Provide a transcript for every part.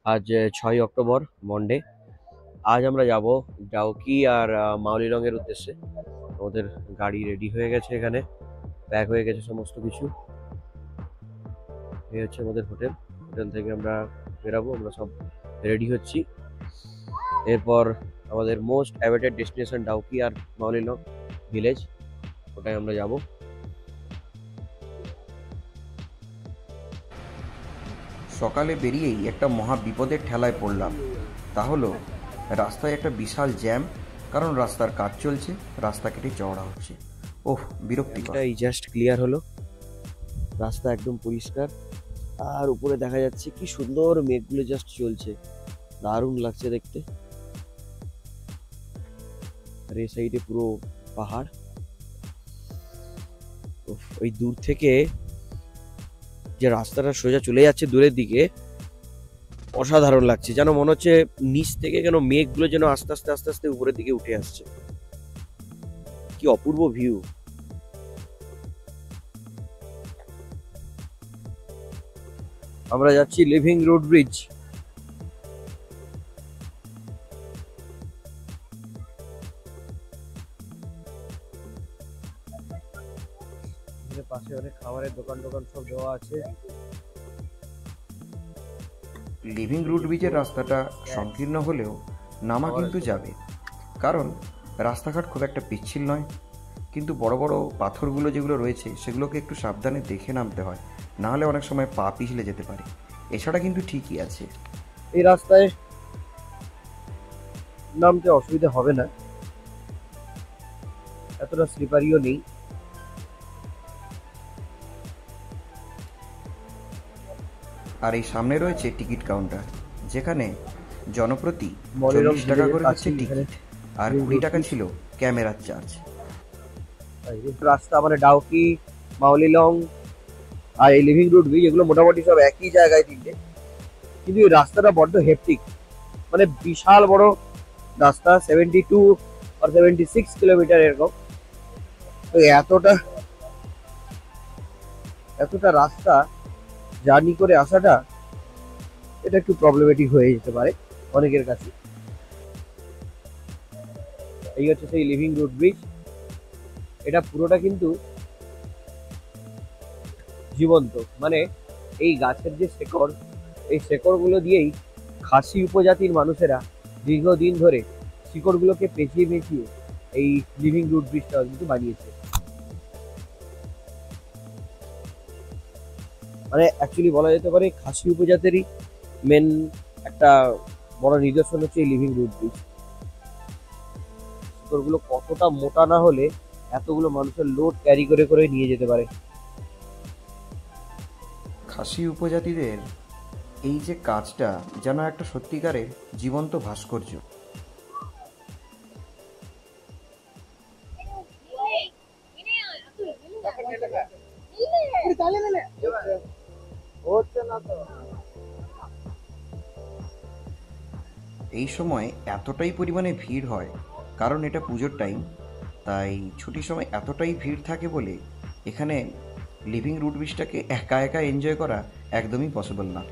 আজ 6ই October, Monday. আজ আমরা যাব ডাউকি আর মাউলিলং এর উদ্দেশ্যে। আমাদের গাড়ি রেডি হয়ে গেছে, এখানে প্যাক হয়ে গেছে সমস্ত কিছু। এই হচ্ছে আমাদের হোটেল। হোটেল থেকে আমরা বেরাবো, আমরা সব রেডি হচ্ছি। এরপর আমাদের মোস্ট অ্যাভেটেড ডেস্টিনেশন ডাউকি আর মাউলিলং ভিলেজ, ওটাই আমরা যাব। সকালে বেরিয়েই একটা মহা বিপদের ঠেলায় পড়লাম। তা হলো রাস্তায় একটা বিশাল জ্যাম, কারণ রাস্তার কাজ চলছে, রাস্তা কেটে চওড়া হচ্ছে। ওহ, বিরক্তিকর। এই জাস্ট ক্লিয়ার হলো, রাস্তা একদম পরিষ্কার, আর উপরে দেখা যাচ্ছে কি সুন্দর মেঘগুলো জাস্ট চলছে, দারুণ লাগছে দেখতে। আর এই সাইডে পুরো পাহাড়। ওই দূর থেকে যে রাস্তাটা সোজা চলে যাচ্ছে দূরের দিকে, অসাধারণ লাগছে। যেন মনে হচ্ছে নিচ থেকে কেন মেঘগুলো যেন আস্তে আস্তে আস্তে আস্তে উপরের দিকে উঠে আসছে। কি অপূর্ব ভিউ। আমরা যাচ্ছি লিভিং রোড ব্রিজ। পাশে অনেক খাবারের দোকান টোকান সব দেওয়া আছে। লিভিং রুট ব্রিজের রাস্তাটা সংকীর্ণ হলেও নামা কিন্তু যাবে, কারণ রাস্তাঘাট খুব একটা পিচ্ছিল নয়। কিন্তু বড় বড় পাথরগুলো যেগুলো রয়েছে সেগুলোকে একটু সাবধানে দেখে নামতে হয়, নাহলে অনেক সময় পা পিছলে যেতে পারে। এছাড়া কিন্তু ঠিকই আছে। এই রাস্তায় নামতে অসুবিধা হবে না, এতটা স্লিপারিও নেই। আর এই সামনে রয়েছে টিকিট কাউন্টার, যেখানে জনপ্রতি মনিরম 40 টাকা করে ভিলেজের হচ্ছে কাছেই টিকিট, এখানে আর 20 টাকা ছিল ক্যামেরার চার্জ। রাস্তা মানে ডাউকি, মাউলিলং আর এই লিভিং রুট ব্রিজ, এগুলো মোটামুটি সব একই জায়গায় তিনটে। কিন্তু এই রাস্তাটা বড্ড হেপটিক, মানে বিশাল বড় রাস্তা, 72 আর 76 কিলোমিটার এরকম। তো এতটা এতটা রাস্তা জার্নি করে আসাটা, এটা একটু প্রবলেমেটিক হয়ে যেতে পারে অনেকের কাছে। এই হচ্ছে সেই লিভিং রুট ব্রিজ। এটা পুরোটা কিন্তু জীবন্ত, মানে এই গাছের যে শেকড়, এই শেকড়গুলো দিয়েই খাসি উপজাতির মানুষেরা দীর্ঘদিন ধরে শিকড়গুলোকে পেঁচিয়ে পেঁচিয়ে এই লিভিং রুট ব্রিজটা কিন্তু বানিয়েছে। মানে অ্যাকচুয়ালি বলা যেতে পারে খাসি উপজাতিরই মেন একটা বড় নিদর্শন হচ্ছে এই লিভিং রুট ব্রিজ। শিকড়গুলো কতটা মোটা না হলে এতগুলো মানুষের লোড ক্যারি করে করে নিয়ে যেতে পারে। খাসি উপজাতিদের এই যে কাজটা যেন একটা সত্যিকারের জীবন্ত ভাস্কর্য। এই সময় এতটাই পরিমাণে ভিড় হয়, কারণ এটা পুজোর টাইম, তাই ছুটির সময় এতটাই ভিড় থাকে বলে এখানে লিভিং রুট ব্রিজটাকে একা একা এনজয় করা একদমই পসিবল না।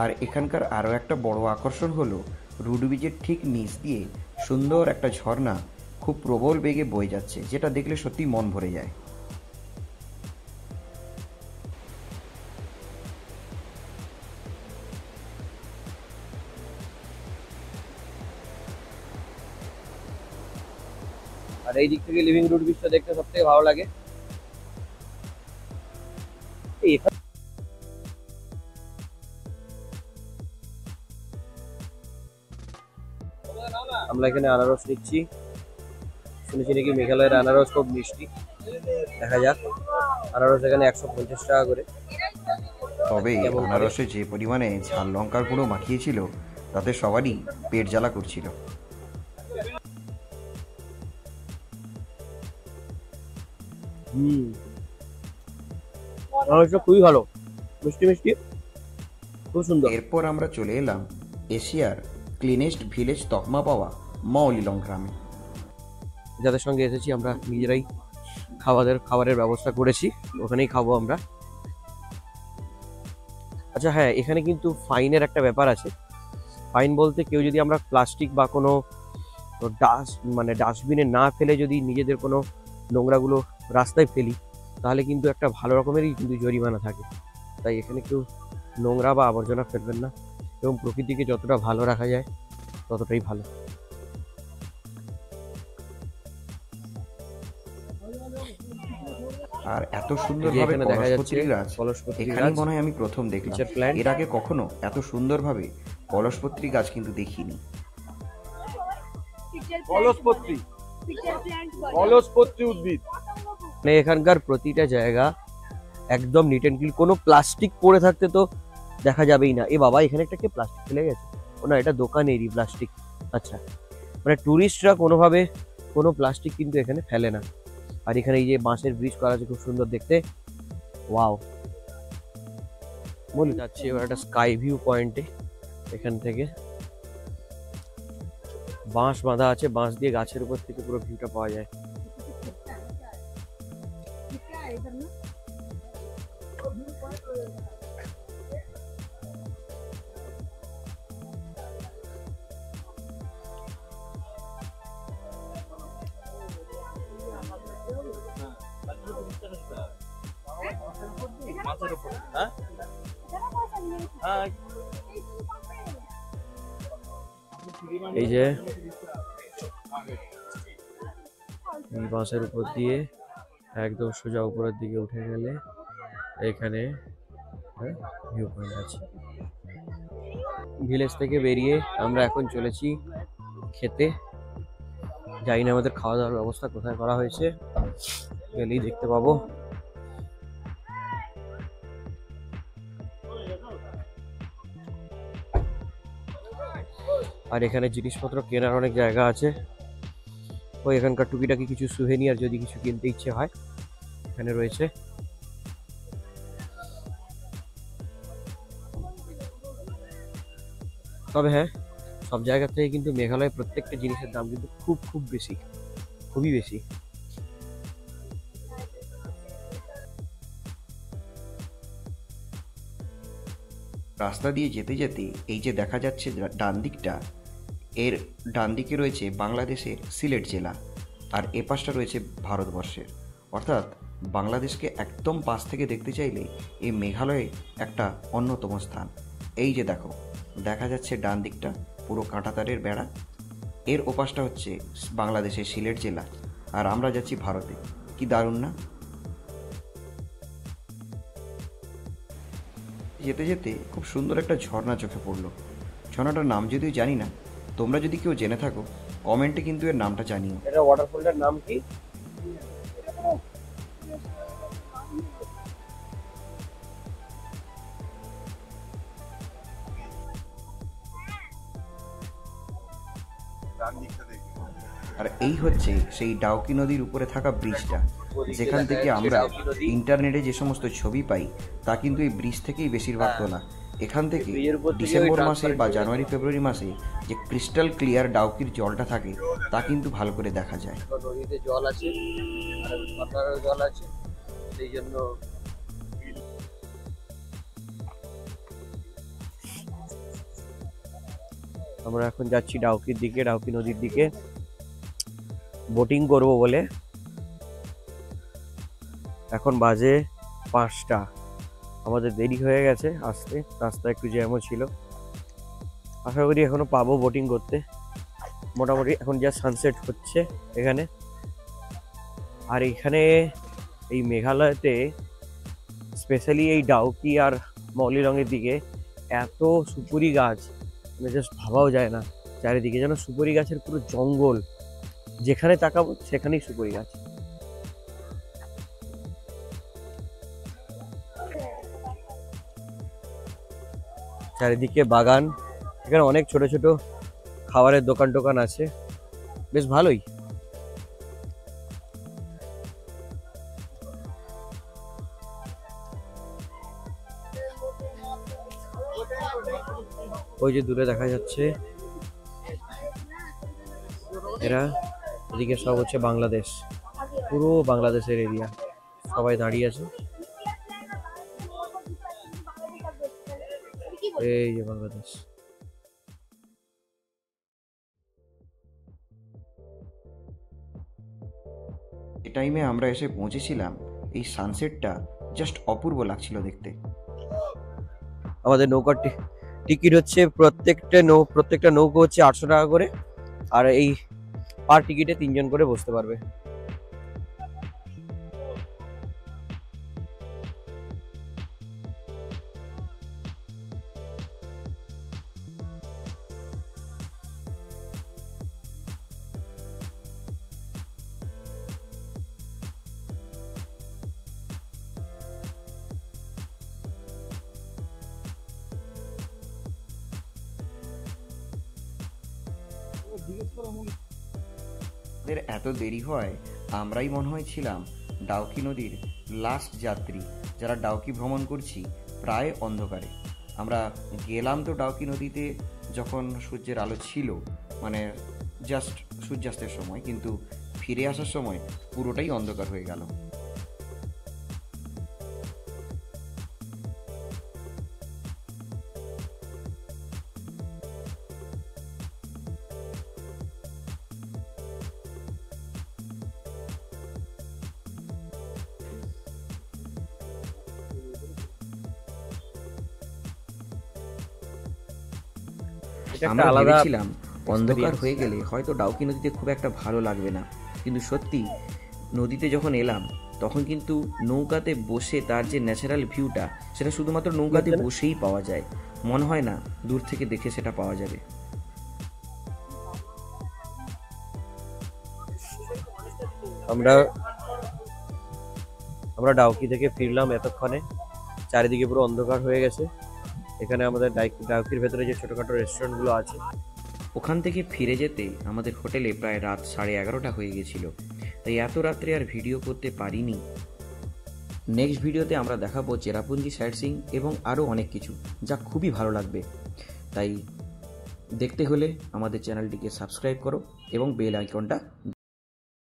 আর এখানকার আরও একটা বড় আকর্ষণ হলো রুট ব্রিজের ঠিক নিচ দিয়ে সুন্দর একটা ঝর্ণা খুব প্রবল বেগে বয়ে যাচ্ছে, যেটা দেখলে সত্যি মন ভরে যায়। আর এই দিক থেকে লিভিং রুট ব্রিজটা দেখতে সব থেকে ভালো লাগে। আমরা এখানে আনারস নিচ্ছি, শুনেছি নাকি মেঘালয়ের আনারস খুব মিষ্টি। দেখা যাক, আনারস এখানে 150 টাকা করে। তবে আনারসে যে পরিমাণে ঝাল লঙ্কার গুঁড়ো মাখিয়েছিল, তাতে সবারই পেট জ্বালা করছিল। আনারসটা খুবই ভালো, মিষ্টি মিষ্টি, খুব সুন্দর। এরপর আমরা চলে এলাম এশিয়ার ক্লিনেস্ট ভিলেজ তকমা পাওয়া মাউলিলং গ্রামে। যাদের সঙ্গে এসেছি আমরা নিজেরাই খাবারের ব্যবস্থা করেছি, ওখানেই খাবো আমরা। আচ্ছা হ্যাঁ, এখানে কিন্তু ফাইনের একটা ব্যাপার আছে। ফাইন বলতে কেউ যদি আমরা প্লাস্টিক বা কোনো ডাস্টবিনে না ফেলে যদি নিজেদের কোনো নোংরাগুলো রাস্তায় ফেলি, তাহলে কিন্তু একটা ভালো রকমেরই কিন্তু জরিমানা থাকে। তাই এখানে কেউ নোংরা বা আবর্জনা ফেলবেন না, এবং প্রকৃতিকে যতটা ভালো রাখা যায় ততটাই ভালো। আর এত সুন্দরভাবে এখানে দেখা যাচ্ছে কলসপত্রী গাছ কলসপত্রী এখানেই গাছ, মনে হয় আমি প্রথম দেখলাম। Pitcher plant. এর আগে কখনো এত সুন্দরভাবে কলসপত্রী গাছ কিন্তু দেখিনি। কলসপত্রী উদ্ভিদ। মানে এখানকার প্রতিটা জায়গা একদম নিট অ্যান্ড ক্লিন, কোনো প্লাস্টিক পড়ে থাকতে তো দেখা যাবেই না। এ বাবা, এখানে একটা কে প্লাস্টিক ফেলে গেছে? ও না, এটা দোকানেরই প্লাস্টিক। আচ্ছা, মানে টুরিস্টরা কোনোভাবে কোনো প্লাস্টিক কিন্তু এখানে ফেলে না। আর এখানে এই যে বাঁশের ব্রিজ করা আছে, খুব সুন্দর দেখতে। ওয়াও, বলে যাচ্ছি এবার একটা স্কাই ভিউ পয়েন্টে। এখান থেকে বাঁশ বাঁধা আছে, বাঁশ দিয়ে গাছের উপর থেকে পুরো ভিউটা পাওয়া যায়। এই যে এই বাঁশের উপর দিয়ে একদম সোজা উপরের দিকে উঠে গেলে এখানে ভিউ পয়েন্ট আছে। ভিলেজ থেকে বেরিয়ে আমরা এখন চলেছি খেতে। জানি না আমাদের খাওয়া দাওয়ার ব্যবস্থা কোথায় করা হয়েছে, গেলেই দেখতে পাবো। আর এখানে জিনিসপত্র কেনার অনেক জায়গা আছে। ওই এখানকার টুকিটাকি কিছু সুভেনিয়ার যদি কিছু কিনতে ইচ্ছে হয়, এখানে রয়েছে। তবে হ্যাঁ, সব জায়গা থেকে কিন্তু মেঘালয় প্রত্যেকটা জিনিসের দাম কিন্তু খুব খুব বেশি, খুবই বেশি। রাস্তা দিয়ে যেতে যেতে এই যে দেখা যাচ্ছে ডান দিকটা, এর ডান দিকে রয়েছে বাংলাদেশের সিলেট জেলা, আর এ পাশটা রয়েছে ভারতবর্ষের। অর্থাৎ বাংলাদেশকে একদম পাশ থেকে দেখতে চাইলে এই মেঘালয়ে একটা অন্যতম স্থান। এই যে দেখো, দেখা যাচ্ছে ডান দিকটা পুরো কাঁটাতারের বেড়া, এর ওপাশটা হচ্ছে বাংলাদেশের সিলেট জেলা, আর আমরা যাচ্ছি ভারতে। কি দারুণ না? যেতে যেতে খুব সুন্দর একটা ঝর্ণা চোখে পড়লো। ঝর্ণাটার নাম যদিও জানি না, তোমরা যদি কেউ জেনে থাকো কমেন্টে কিন্তু এর নামটা জানিও। এটা ওয়াটারফলটার নাম কি? আর এই হচ্ছে সেই ডাউকি নদীর উপরে থাকা ব্রিজটা, যেখান থেকে আমরা ইন্টারনেটে যে সমস্ত ছবি পাই তা কিন্তু এই ব্রিজ থেকেই বেশিরভাগ তোলা। এখান থেকে ডিসেম্বর মাসে বা জানুয়ারি ফেব্রুয়ারি মাসে যে ক্রিস্টাল ক্লিয়ার ডাউকির জলটা থাকে তা কিন্তু ভালো করে দেখা যায়। নদীতে জল আছে আর ঝর্ণারও জল আছে, সেই জন্য আমরা এখন যাচ্ছি ডাউকির দিকে, ডাউকি নদীর দিকে বোটিং করব বলে। এখন বাজে 5টা, আমাদের দেরি হয়ে গেছে আসতে, রাস্তা একটু জ্যামও ছিল। আশা করি এখনো পাবো বোটিং করতে। মোটামুটি এখন যা সানসেট হচ্ছে এখানে। আর এখানে এই মেঘালয়তে স্পেশালি এই ডাউকি আর মৌলিরঙের দিকে এত সুপুরি গাছ, মানে জাস্ট ভাবাও যায় না। চারিদিকে যেন সুপুরি গাছের পুরো জঙ্গল, যেখানে তাকাবো সেখানেই সুপুরি গাছ। চারিদিকে বাগান, এখানে অনেক ছোট ছোট খাবারের দোকান টোকান আছে, বেশ ভালোই। ওই যে দূরে দেখা যাচ্ছে, এরা এদিকে সব হচ্ছে বাংলাদেশ। পুরো বাংলাদেশের এরিয়া, সবাই দাঁড়িয়ে আছে। এই যে বাংলাদেশ। এ টাইমে আমরা এসে পৌঁছেছিলাম, এই সানসেটটা জাস্ট অপূর্ব লাগছিল দেখতে। আমাদের নৌকার টিকিট হচ্ছে প্রত্যেকটা নৌকো হচ্ছে 800 টাকা করে, আর এই পার টিকিটে 3 জন করে বসতে পারবে। এদের এত দেরি হয়, আমরাই মনে হয় ছিলাম ডাউকি নদীর লাস্ট যাত্রী, যারা ডাউকি ভ্রমণ করছি প্রায় অন্ধকারে। আমরা গেলাম তো ডাউকি নদীতে যখন সূর্যের আলো ছিল, মানে জাস্ট সূর্যাস্তের সময়, কিন্তু ফিরে আসার সময় পুরোটাই অন্ধকার হয়ে গেল। এটা একটা আমরা আলাদা ভেবেছিলাম অন্ধকার experience। হয়ে গেলে হয়তো ডাউকি নদীতে খুব একটা ভালো লাগবে না, কিন্তু সত্যি নদীতে যখন এলাম তখন কিন্তু নৌকাতে বসে তার যে ন্যাচারাল ভিউটা, সেটা শুধুমাত্র নৌকাতে বসেই পাওয়া যায়, মনে হয় না দূর থেকে দেখে সেটা পাওয়া যাবে। আমরা ডাউকি থেকে ফিরলাম এতক্ষণে, চারিদিকে পুরো অন্ধকার হয়ে গেছে। এখানে আমাদের ডাউকির ভেতরে যে ছোটখাটো রেস্টুরেন্টগুলো আছে, ওখান থেকে ফিরে যেতে আমাদের হোটেলে প্রায় রাত 11:30 হয়ে গেছিল, তাই এত রাত্রে আর ভিডিও করতে পারিনি। নেক্সট ভিডিওতে আমরা দেখাবো চেরাপুঞ্জি সাইট সিইং এবং আরও অনেক কিছু, যা খুবই ভালো লাগবে। তাই দেখতে হলে আমাদের চ্যানেলটিকে সাবস্ক্রাইব করো এবং বেল আইকনটা